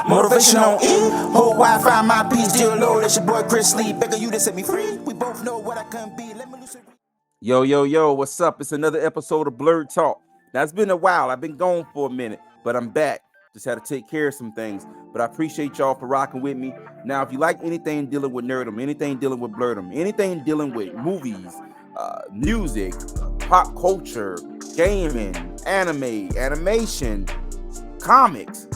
Motivation on E. Whole Wi-Fi, my peace, deal low. That's your boy Chris Lee. Begging you to set me free. We both know what I couldn't be. Let me lose it. Yo, what's up? It's another episode of Blerd Talk. Now, it's been a while. I've been gone for a minute, but I'm back. Just had to take care of some things. But I appreciate y'all for rocking with me. Now, if you like anything dealing with nerdom, anything dealing with blerdom, anything dealing with movies, music, pop culture, gaming, anime, animation, comics,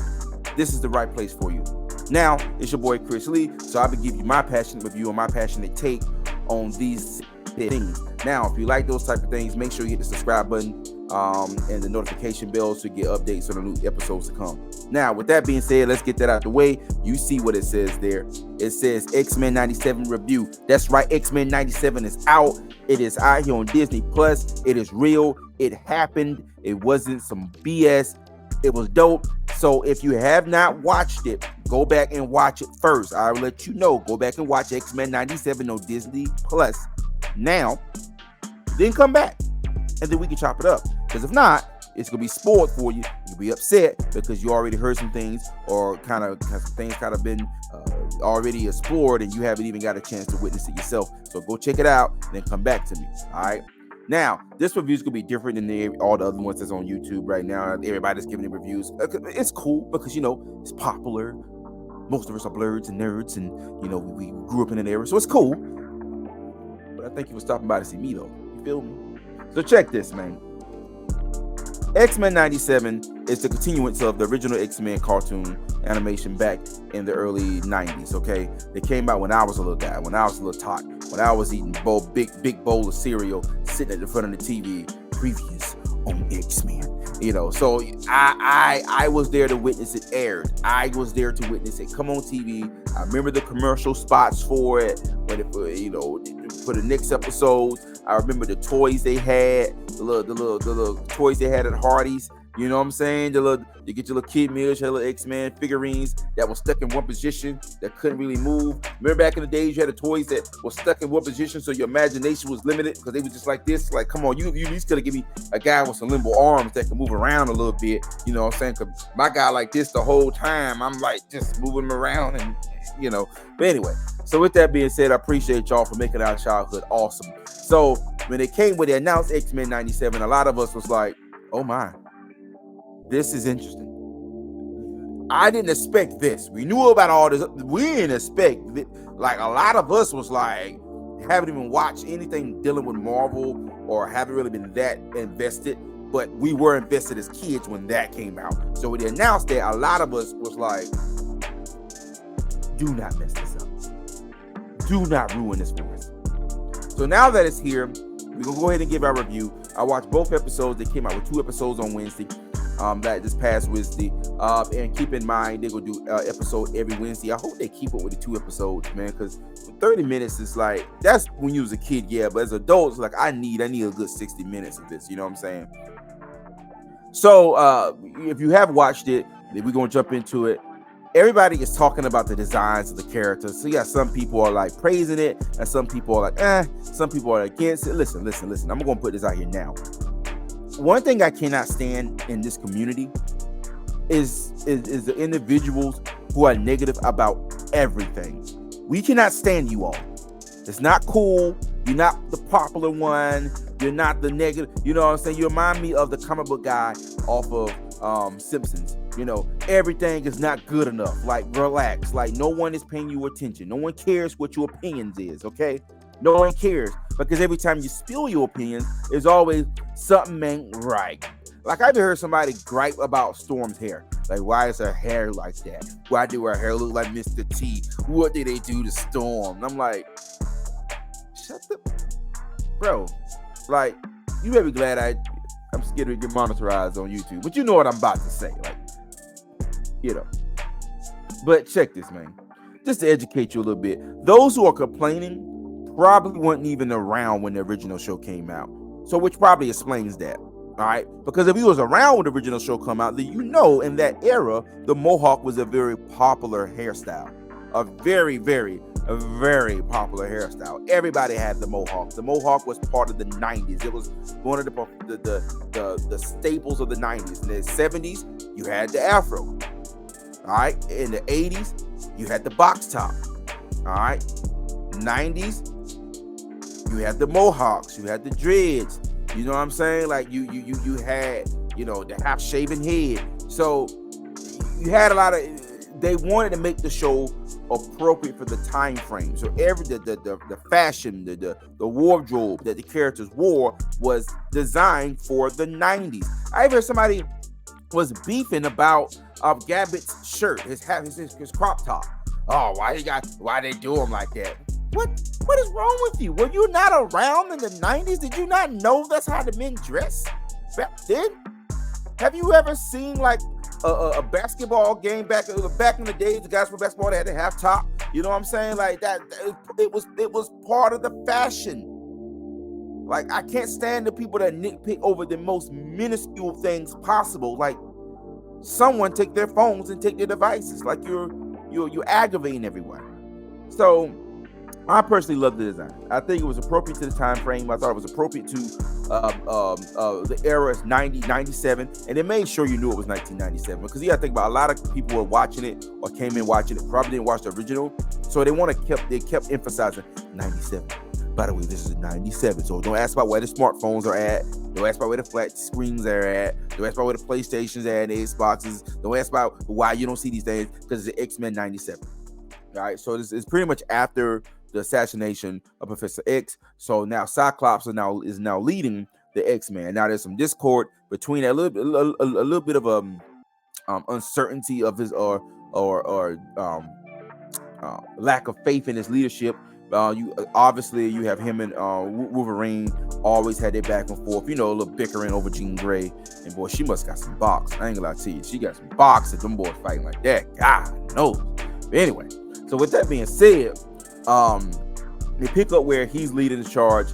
this is the right place for you. Now, it's your boy Chris Lee, so I'll be giving you my passionate review and my passionate take on these things. Now, if you like those type of things, make sure you hit the subscribe button and the notification bell to get updates on the new episodes to come. Now, with that being said, let's get that out the way. You see what it says there. It says X-Men 97 review. That's right, X-Men 97 is out. It is out here on Disney Plus. It is real. It happened. It wasn't some BS. It was dope. So if you have not watched it, go back and watch it first. I'll let you know. Go back and watch X-Men 97 on Disney Plus now, then come back, and then we can chop it up. Because if not, it's gonna be spoiled for you. You'll be upset because you already heard some things, or kind of been already explored, and you haven't even got a chance to witness it yourself. So go check it out, and then come back to me. All right. Now, this review is gonna be different than all the other ones that's on YouTube right now. Everybody's giving it reviews. It's cool because it's popular. Most of us are blerds and nerds, and we grew up in an era, so it's cool. But I think you were stopping by to see me, though. You feel me? So check this, man. X-Men 97 is the continuance of the original X-Men cartoon animation back in the early 90s, okay? They came out when I was a little guy, when I was a little tot, when I was eating big bowl of cereal, sitting at the front of the TV, previous on X-Men. So I was there to witness it aired. I was there to witness it come on TV. I remember the commercial spots for it, for the next episode. I remember the toys they had, the little toys they had at Hardee's. You know what I'm saying? You get your little kid meals, your little X-Men figurines that were stuck in one position that couldn't really move. Remember back in the days, you had the toys that were stuck in one position, so your imagination was limited because they were just like this. Like, come on, you at least could have given me a guy with some limbo arms that can move around a little bit. You know what I'm saying? Because my guy like this the whole time, I'm like just moving him around and, But anyway, so with that being said, I appreciate y'all for making our childhood awesome. So when they announced X-Men 97, a lot of us was like, oh my. This is interesting. I didn't expect this. We knew about all this. We didn't expect it. Like, a lot of us was like, haven't even watched anything dealing with Marvel or haven't really been that invested. But we were invested as kids when that came out. So when they announced that, a lot of us was like, do not mess this up. Do not ruin this for us. So now that it's here, we're going to go ahead and give our review. I watched both episodes. They came out with 2 episodes on Wednesday. That this past Wednesday, and keep in mind they're gonna do episode every Wednesday. I hope they keep it with the 2 episodes, man, because 30 minutes is like, that's when you was a kid, yeah, but as adults, like, I need a good 60 minutes of this, you know what I'm saying? So if you have watched it, then we're gonna jump into it. Everybody is talking about the designs of the characters. So yeah, some people are like praising it, and some people are like, some people are against it. Listen. I'm gonna put this out here now. One thing I cannot stand in this community is the individuals who are negative about everything. We cannot stand you all. It's not cool. You're not the popular one. You're not the negative. You know what I'm saying? You remind me of the comic book guy off of Simpsons. Everything is not good enough. Like, relax. Like, no one is paying you attention. No one cares what your opinions is, okay? No one cares, because every time you spill your opinions, there's always something ain't right. Like, I've heard somebody gripe about Storm's hair. Like, why is her hair like that? Why do her hair look like Mr. T? What did they do to Storm? And I'm like, shut the... Bro, like, you may be glad I'm scared to get monetized on YouTube, but you know what I'm about to say. Like, But check this, man. Just to educate you a little bit. Those who are complaining probably weren't even around when the original show came out. So which probably explains that. All right. Because if he was around when the original show come out, then in that era, the Mohawk was a very popular hairstyle. A very, very popular hairstyle. Everybody had the Mohawk. The Mohawk was part of the 90s. It was one of the staples of the 90s. In the 70s, you had the afro. All right, in the 80s, you had the box top. All right, 90s, you had the mohawks, you had the dreads. You know what I'm saying? Like you had, the half shaven head. So you had a lot of. They wanted to make the show appropriate for the time frame. So the fashion, the wardrobe that the characters wore was designed for the 90s. I even heard somebody was beefing about Gabbitt's shirt, his crop top. Oh, why they do him like that? What is wrong with you? Were you not around in the 90s? Did you not know that's how the men dress back then? Have you ever seen like a basketball game back in the days? The guys for basketball, they had the half top. You know what I'm saying? Like that. It was part of the fashion. Like, I can't stand the people that nitpick over the most minuscule things possible. Like, someone take their phones and take their devices. Like, you're aggravating everyone. So I personally love the design. I think it was appropriate to the time frame. I thought it was appropriate to the era is 97, and they made sure you knew it was 1997, because you got to think about a lot of people were watching it or came in watching it, probably didn't watch the original, so they kept emphasizing 97. By the way, this is 97, so don't ask about where the smartphones are at. Don't ask about where the flat screens are at. Don't ask about where the PlayStations are at, the Xboxes. Don't ask about why you don't see these things, because it's X-Men 97. All right, so this is pretty much after the assassination of Professor X. So now Cyclops is now leading the X-Men. Now there's some discord between a little bit of uncertainty of his or lack of faith in his leadership. You have him and Wolverine always had their back and forth, a little bickering over Jean Grey. And boy, she must got some box. I ain't gonna lie to you, she got some box if them boys fighting like that. God knows. But anyway, so with that being said, they pick up where he's leading the charge.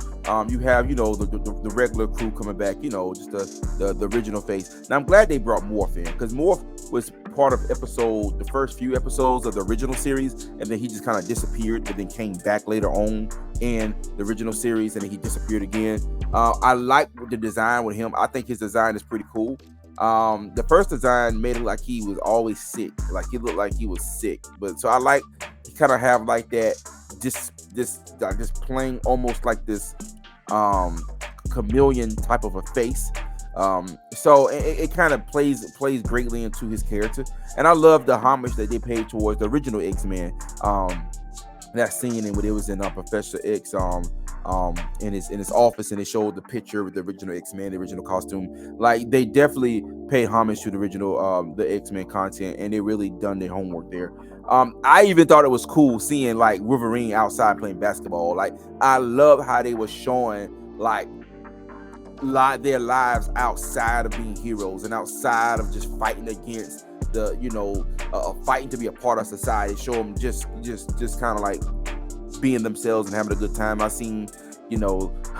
You have, the regular crew coming back, just the original face. Now I'm glad they brought Morph in, because Morph was part of the first few episodes of the original series, and then he just kind of disappeared, but then came back later on in the original series, and then he disappeared again. I like the design with him. I think his design is pretty cool. The first design made him like he was always sick, like he looked like he was sick. But so I like kind of have like that, just playing almost like this chameleon type of a face. So it kind of plays greatly into his character, and I love the homage that they paid towards the original X-Men. That scene when it was in Professor X in his office, and they showed the picture with the original X-Men, the original costume. Like, they definitely paid homage to the original the X-Men content, and they really done their homework there. I even thought it was cool seeing like Wolverine outside playing basketball. Like, I love how they were showing like their lives outside of being heroes and outside of just fighting against the fighting to be a part of society. Show them just kind of like being themselves and having a good time. I seen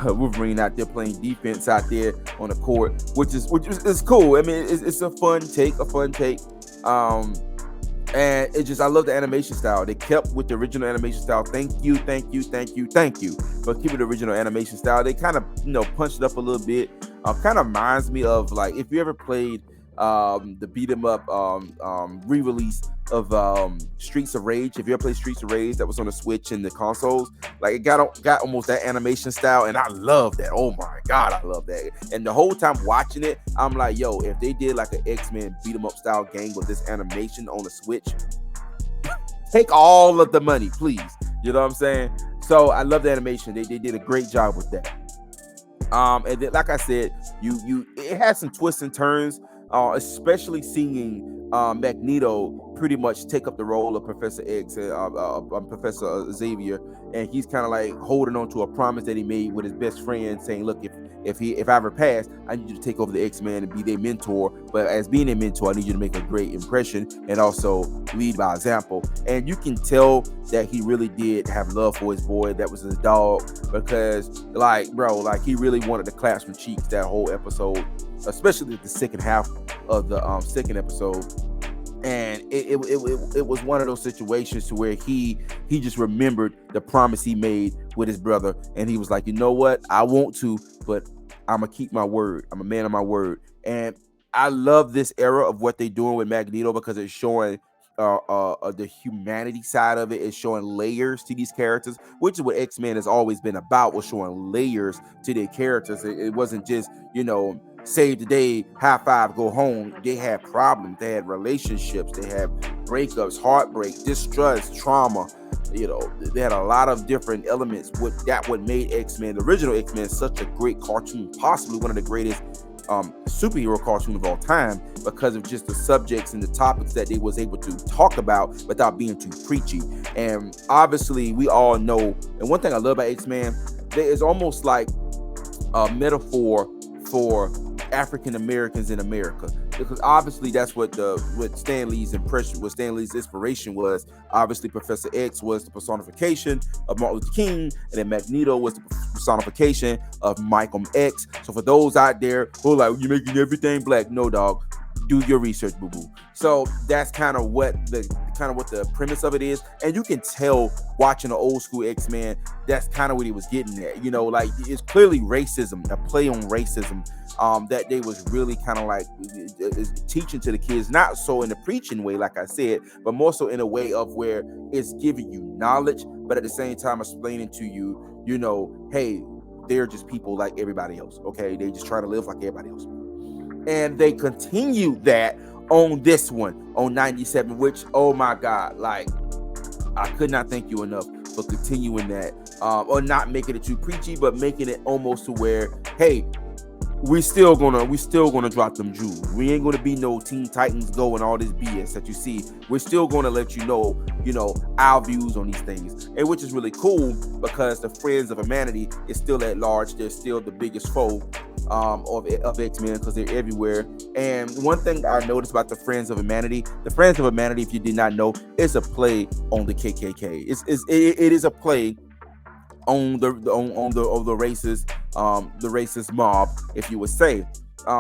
Wolverine out there playing defense out there on the court, which is cool. I mean, it's a fun take. And I love the animation style. They kept with the original animation style. Thank you for keeping the original animation style. They kind of, punched it up a little bit. Kind of reminds me of, like, if you ever played the beat 'em up re-release of Streets of Rage. If you ever played Streets of Rage, that was on the Switch and the consoles, like, it got almost that animation style, and I love that. Oh my god, I love that. And the whole time watching it, I'm like, yo, if they did like an X-Men beat 'em up style game with this animation on the Switch, take all of the money, please. You know what I'm saying? So I love the animation. They did a great job with that. And then, like I said, it had some twists and turns, especially seeing Magneto pretty much take up the role of Professor X, Professor Xavier, and he's kind of like holding on to a promise that he made with his best friend, saying, look, if I ever pass, I need you to take over the X-Men and be their mentor. But as being a mentor, I need you to make a great impression and also lead by example. And you can tell that he really did have love for his boy. That was his dog, because, like, bro, like, he really wanted to clap some cheeks that whole episode, especially the second half of the second episode. And it was one of those situations to where he just remembered the promise he made with his brother, and he was like, you know what, I want to, but I'm gonna keep my word. I'm a man of my word. And I love this era of what they're doing with Magneto because it's showing the humanity side of it. Is showing layers to these characters, which is what X-Men has always been about, was showing layers to their characters. It wasn't just, save the day, high five, go home. They had problems, they had relationships, they had breakups, heartbreak, distrust, trauma. They had a lot of different elements. What made X-Men, the original X-Men, such a great cartoon, possibly one of the greatest superhero cartoon of all time, because of just the subjects and the topics that they was able to talk about without being too preachy. And obviously we all know, and one thing I love about X-Men, there is almost like a metaphor for African Americans in America, because obviously that's what Stan Lee's impression, what Stan Lee's inspiration was. Obviously Professor X was the personification of Martin Luther King, and then Magneto was the personification of Malcolm X. So for those out there who are like, you're making everything black, no, dog, do your research, boo-boo. So that's kind of what the premise of it is, and you can tell watching the old school X-Men, that's kind of what he was getting at. Like, it's clearly racism, a play on racism, that they was really kind of like teaching to the kids, not so in a preaching way, like I said, but more so in a way of where it's giving you knowledge, but at the same time explaining to you, hey, they're just people like everybody else. Okay, they just try to live like everybody else. And they continue that on this one, on 97, which, oh my God, like, I could not thank you enough for continuing that, or not making it too preachy, but making it almost to where, hey, we still gonna drop them jewels. We ain't gonna be no Teen Titans Go and all this BS that you see. We're still gonna let you know our views on these things, and which is really cool, because the Friends of Humanity is still at large. They're still the biggest foe of X-Men, because they're everywhere. And one thing I noticed about the Friends of Humanity, if you did not know, is a play on the KKK. It is a play on the racist mob, if you would say,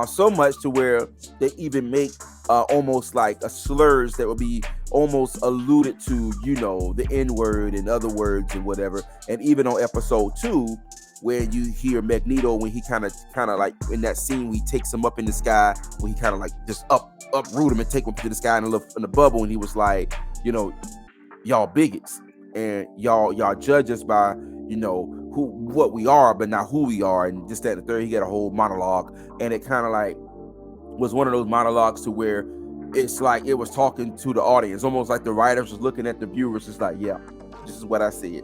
so much to where they even make almost like a slurs that would be almost alluded to, the N-word and other words and whatever. And even on episode 2, where you hear Magneto, when he kind of like in that scene, he takes him up in the sky, when he kind of like just uproot him and take him to the sky in the bubble, and he was like, y'all bigots, and y'all judge us by what we are, but not who we are, and just that and the third. He got a whole monologue, and it kind of like was one of those monologues to where it's like it was talking to the audience, almost like the writers was looking at the viewers, just like, yeah, this is what I said.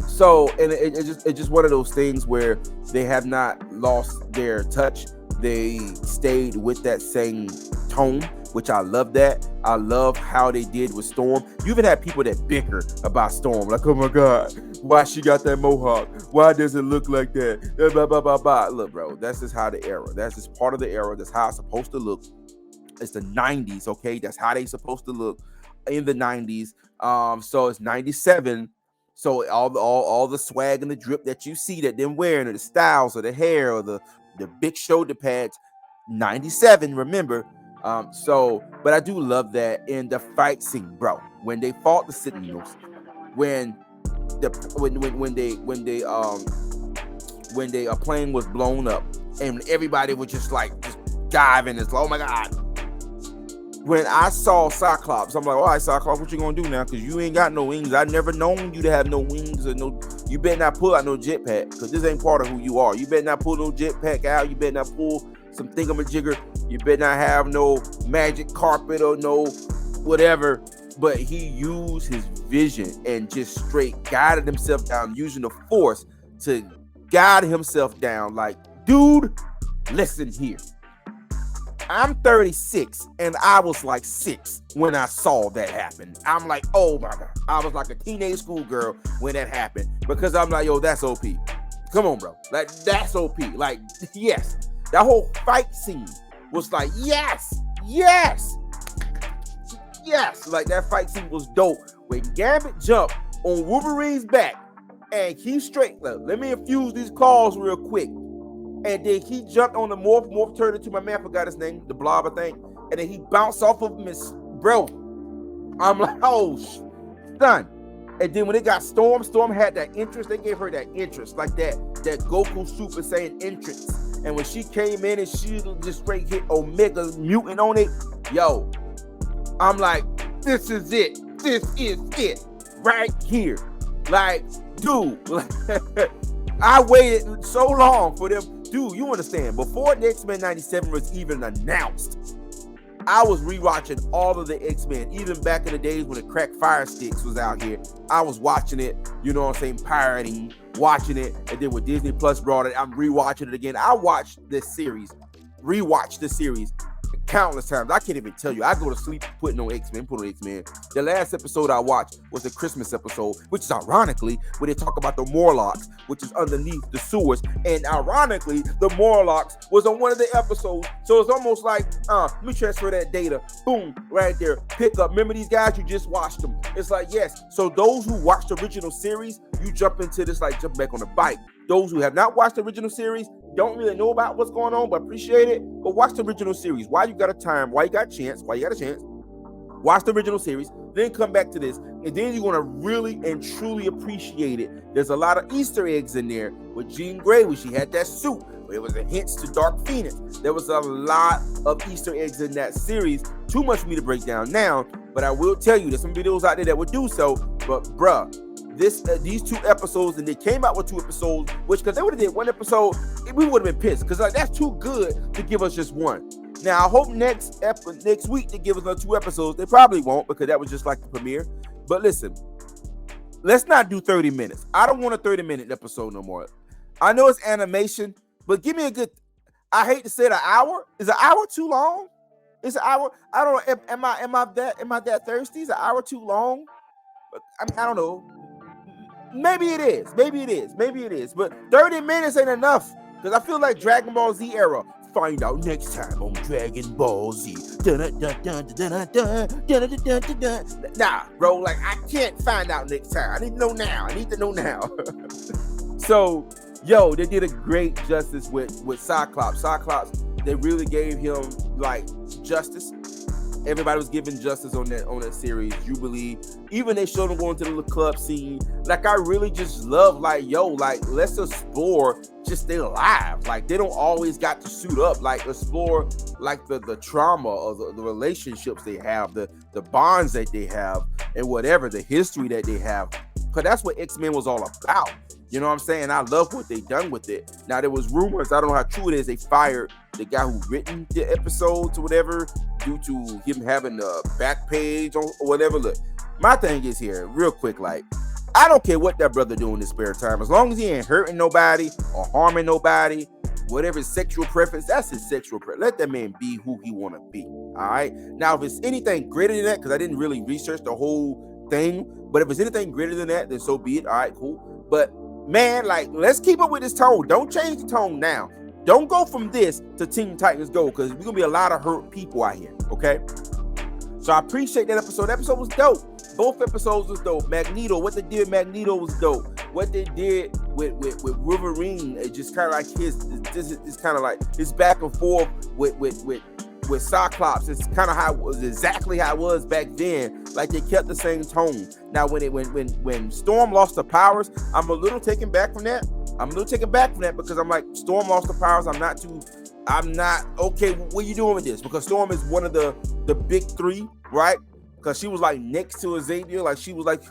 So, and it's just one of those things where they have not lost their touch. They stayed with that same tone, which I love that. I love how they did with Storm. You even had people that bicker about Storm, like, oh my God, why she got that mohawk? Why does it look like that? Blah, blah, blah, blah. Look, bro, that's just how the era. That's just part of the era. That's how it's supposed to look. It's the 90s, okay? That's how they supposed to look in the 90s. So it's 97. So all the swag and the drip that you see that them wearing, or the styles, or the hair, or the big shoulder pads, 97, remember. But I do love that in the fight scene, bro. When they fought the Sentinels, when a plane was blown up, and everybody was just diving, it's like, oh my God. When I saw Cyclops, I'm like, all right, Cyclops, what you gonna do now? Because you ain't got no wings. I never known you to have no wings, or no. You better not pull out no jetpack, because this ain't part of who you are. You better not pull no jetpack out. You better not pull some thingamajigger. You better not have no magic carpet or no whatever. But he used his vision and just straight guided himself down, using the force to guide himself down. Like, dude, listen here. I'm 36, and I was like 6 when I saw that happen. I'm like, oh my God. I was like a teenage schoolgirl when that happened, because I'm like, yo, that's OP. Come on, bro. Like, that's OP. Like, yes. That whole fight scene was like, yes. Like, that fight scene was dope. When Gambit jumped on Wolverine's back and he straight, let me infuse these claws real quick. And then he jumped on the morph turned into, my man forgot his name, the Blob, I think. And then he bounced off of him, bro. I'm like, oh, son. And then when it got Storm had that interest. They gave her that interest, like that Goku Super Saiyan entrance. And when she came in and she just straight hit Omega mutant on it, yo, I'm like, this is it. This is it right here. Like, dude, I waited so long for them. Dude, you understand, before the X-Men 97 was even announced, I was rewatching all of the X-Men, even back in the days when the crack Fire Sticks was out here. I was watching it, you know what I'm saying, pirating, watching it, and then when Disney Plus brought it, I'm rewatching it again. I watched this series, rewatched this series countless times. I can't even tell you. I go to sleep putting on X-Men, The last episode I watched was the Christmas episode, which is ironically where they talk about the Morlocks, which is underneath the sewers. And ironically, the Morlocks was on one of the episodes. So it's almost like, let me transfer that data. Boom, right there. Pick up. Remember these guys? You just watched them. It's like, yes. So those who watched the original series, you jump into this like jump back on the bike. Those who have not watched the original series don't really know about what's going on, but appreciate it. But watch the original series. While you got a chance, watch the original series, then come back to this, and then you're going to really and truly appreciate it. There's a lot of Easter eggs in there with Jean Grey when she had that suit. It was a hint to Dark Phoenix. There was a lot of Easter eggs in that series. Too much for me to break down now, but I will tell you there's some videos out there that would do so. But bruh, these 2 episodes, and they came out with 2 episodes, which because they would have did 1 episode, we would have been pissed because like that's too good to give us just 1. Now I hope next week they give us another 2 episodes. They probably won't because that was just like the premiere. But listen, let's not do 30 minutes. I don't want a 30-minute episode no more. I know it's animation, but give me a good. I hate to say it, an hour. Is an hour too long? Is an hour? I don't know. Am I that thirsty? Is an hour too long? I don't know. Maybe it is. But 30 minutes ain't enough. Because I feel like Dragon Ball Z era. Find out next time on Dragon Ball Z. Nah, bro, like I can't find out next time. I need to know now. So, yo, they did a great justice with Cyclops. They really gave him like justice. Everybody was giving justice on that series. Jubilee, even they showed him going to the little club scene. Like I really just love, like, yo, like let's explore just their lives. Like they don't always got to suit up. Like explore like the trauma or the relationships they have, the bonds that they have, and whatever the history that they have. Because that's what X-Men was all about. You know what I'm saying? I love what they done with it. Now there was rumors, I don't know how true it is, they fired the guy who written the episodes or whatever due to him having the back page or whatever. Look, my thing is here, real quick, like, I don't care what that brother do in his spare time. As long as he ain't hurting nobody or harming nobody, whatever his sexual preference, that's his sexual preference. Let that man be who he want to be, all right? Now, if it's anything greater than that, because I didn't really research the whole thing, but if it's anything greater than that, then so be it. All right, cool. But man, like, let's keep up with this tone. Don't change the tone now. Don't go from this to Teen Titans Go, because we're going to be a lot of hurt people out here, okay? So I appreciate that episode. That episode was dope. Both episodes was dope. Magneto, what they did with Magneto was dope. What they did with Wolverine, it just kind of like it's kind of like his back and forth with Cyclops. It's kind of how it was, exactly how it was back then. Like they kept the same tone. Now when Storm lost the powers, I'm a little taken back from that. Because I'm like, Storm lost the powers. I'm not okay. What are you doing with this? Because Storm is one of the big 3, right? Because she was like next to Xavier, like she was like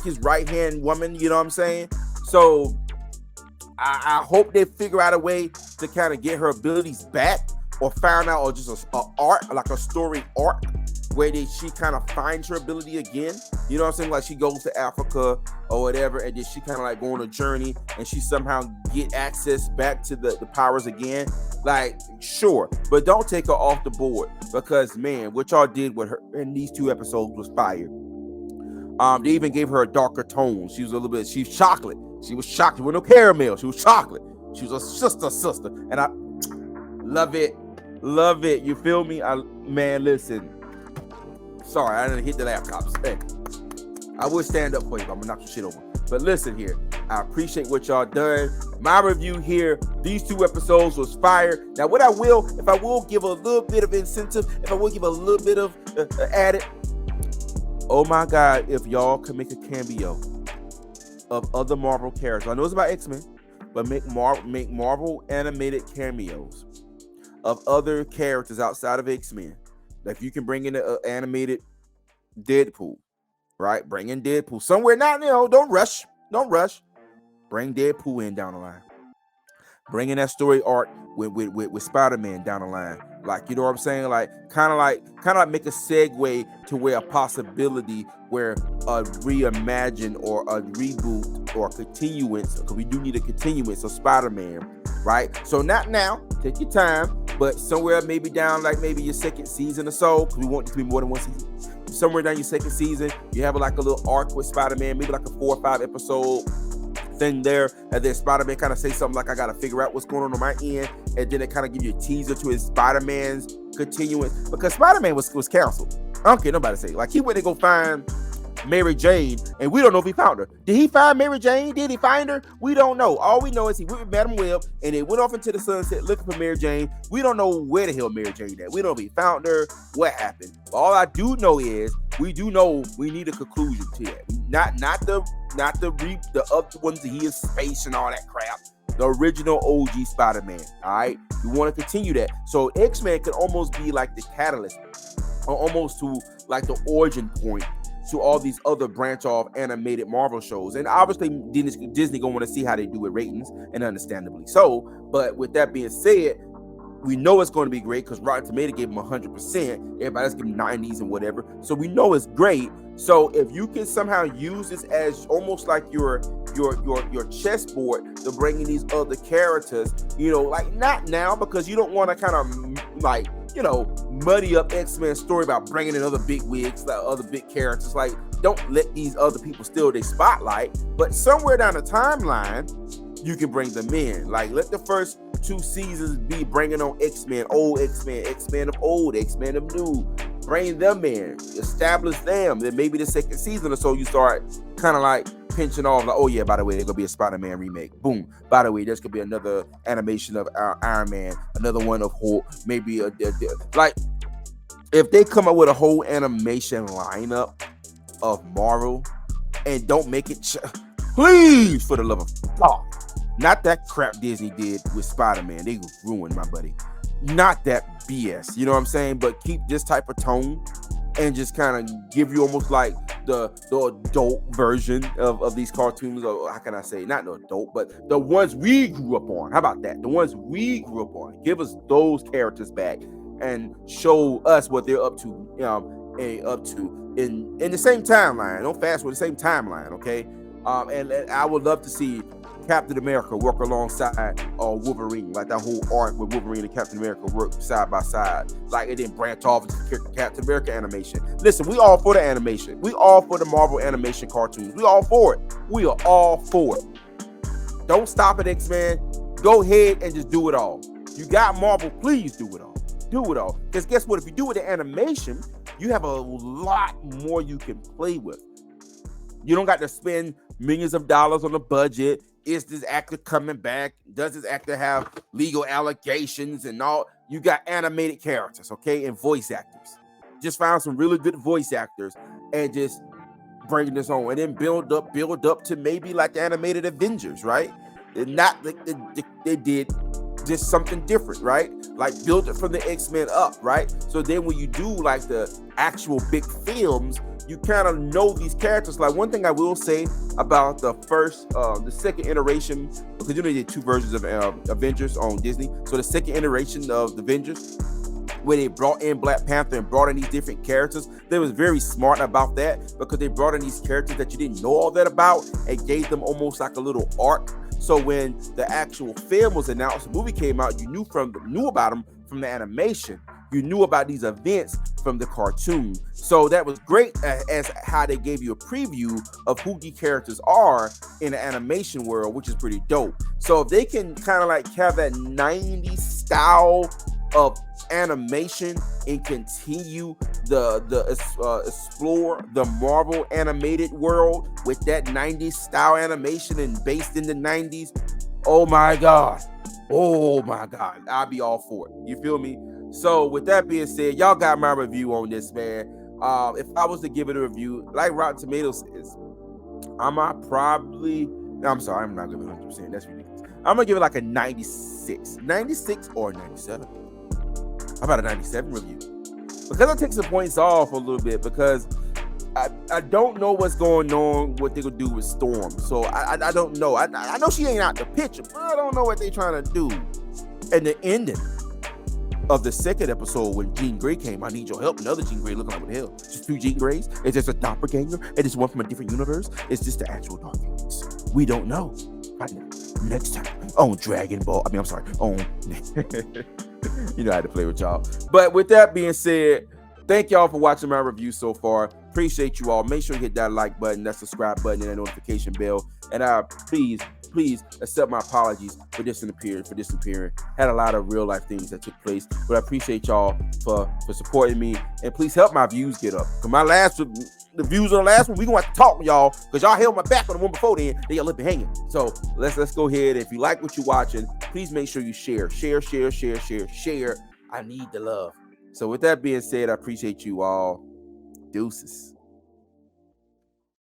his right hand woman. You know what I'm saying? So I hope they figure out a way to kind of get her abilities back, or found out, or just a arc, like a story arc, where she kind of finds her ability again. You know what I'm saying? Like she goes to Africa or whatever, and then she kind of like go on a journey, and she somehow get access back to the powers again. Like, sure, but don't take her off the board, because man, what y'all did with her in these 2 episodes was fire. They even gave her a darker tone. She's chocolate. She was chocolate with no caramel. She was chocolate. She was a sister, and I love it. You feel me? Man, listen. Sorry, I didn't hit the laptop. Hey, I would stand up for you, but I'm gonna knock your shit over. But listen here, I appreciate what y'all done. My review here, these 2 episodes was fire. Now, if I will give a little bit of incentive, if I will give a little bit of added, oh my God, if y'all can make a cameo of other Marvel characters. I know it's about X-Men, but make Marvel animated cameos of other characters outside of X-Men. Like you can bring in an animated Deadpool, right? Bring in Deadpool somewhere. Not, don't rush. Bring Deadpool in down the line. Bring in that story arc with Spider-Man down the line. Like, you know what I'm saying? Like, kind of like make a segue to where a possibility where a reimagine or a reboot or a continuance, because we do need a continuance of Spider-Man, right? So not now, take your time, but somewhere maybe down like maybe your second season or so, because we want it to be more than one season. Somewhere down your second season, you have like a little arc with Spider-Man, maybe like a 4 or 5 episode thing there, and then Spider-Man kind of say something like, I gotta figure out what's going on my end, and then it kind of give you a teaser to his Spider-Man's continuance, because Spider-Man was canceled. I don't care nobody say, like, he went to go find Mary Jane, and we don't know if he found her. Did he find Mary Jane? Did he find her? We don't know. All we know is he went with Madam Web, and they went off into the sunset looking for Mary Jane. We don't know where the hell Mary Jane at. We don't know if he found her, what happened. But all I do know is we do know we need a conclusion to that. Not the other ones that he is space and all that crap. The original OG Spider-Man. All right, we want to continue that. So X-Men could almost be like the catalyst, or almost to like the origin point to all these other branch off animated Marvel shows. And obviously Disney gonna want to see how they do with ratings, and understandably so. But with that being said, we know it's going to be great because Rotten Tomato gave them 100%. Everybody else gave them 90s and whatever. So we know it's great. So if you can somehow use this as almost like your chessboard to bring in these other characters, like not now, because you don't want to kind of like, muddy up X-Men story about bringing in other big wigs, like other big characters. Like, don't let these other people steal their spotlight. But somewhere down the timeline, you can bring them in. Like, let the first 2 seasons be bringing on X-Men, old X-Men, X-Men of old, X-Men of new. Bring them in, establish them. Then maybe the second season or so, you start kind of like pinching off, like, oh yeah, by the way, there's gonna be a Spider-Man remake. Boom. By the way, there's gonna be another animation of Iron Man, another one of Hulk, maybe like if they come up with a whole animation lineup of Marvel and don't make it, please, for the love of God, not that crap Disney did with Spider-Man. They ruined my buddy. Not that BS, you know what I'm saying? But keep this type of tone and just kind of give you almost like the adult version of these cartoons. Or how can I say, not the adult, but the ones we grew up on. How about that? The ones we grew up on. Give us those characters back and show us what they're up to, in the same timeline. Don't fast with the same timeline, okay? And I would love to see Captain America work alongside Wolverine, like that whole arc where Wolverine and Captain America work side by side. Like, it didn't branch off into Captain America animation. Listen, we all for the animation. We all for the Marvel animation cartoons. We all for it. We are all for it. Don't stop at X-Men. Go ahead and just do it all. You got Marvel, please do it all. Do it all. Because guess what? If you do it in animation, you have a lot more you can play with. You don't got to spend millions of dollars on the budget. Is this actor coming back? Does this actor have legal allegations and all? You got animated characters, okay, and voice actors. Just find some really good voice actors and just bring this on, and then build up to maybe like the animated Avengers, right? Not like they did just something different, right? Like build it from the X-Men up, right? So then when you do like the actual big films, you kind of know these characters. Like, one thing I will say about the second iteration, because they did 2 versions of Avengers on Disney. So the second iteration of the Avengers, where they brought in Black Panther and brought in these different characters, they was very smart about that, because they brought in these characters that you didn't know all that about and gave them almost like a little arc. So when the actual film was announced, the movie came out, you knew about them from the animation. You knew about these events from the cartoon. So that was great as how they gave you a preview of who the characters are in the animation world, which is pretty dope. So if they can kind of like have that 90s style of animation and continue the explore the Marvel animated world with that 90s style animation and based in the 90s, oh my God, I'll be all for it. You feel me? So with that being said, y'all got my review on this, man. If I was to give it a review, like Rotten Tomatoes says, I'm not giving 100%. That's ridiculous. I'm gonna give it like a 96 or 97. How about a 97 review? Because I take some points off a little bit because I don't know what's going on, what they're gonna do with Storm. So I don't know. I know she ain't out the picture, but I don't know what they're trying to do. And the ending of the second episode when Jean Grey came, I need your help. Another Jean Grey looking like what the hell? Just two Jean Greys? Is this a doppelganger? Is this one from a different universe? Is this the actual Dark Phoenix? We don't know. Right now. Next time on Dragon Ball. I mean, I'm sorry. On you know I had to play with y'all. But with that being said, thank y'all for watching my review so far. Appreciate you all. Make sure you hit that like button, that subscribe button, and that notification bell. And please accept my apologies for disappearing. Had a lot of real life things that took place, but I appreciate y'all for supporting me. And please help my views get up. Cause the views on the last one, we gonna have to talk, y'all, because y'all held my back on the one before then. They got left me hanging. So let's go ahead. If you like what you're watching, please make sure you share. I need the love. So with that being said, I appreciate you all. Deuces.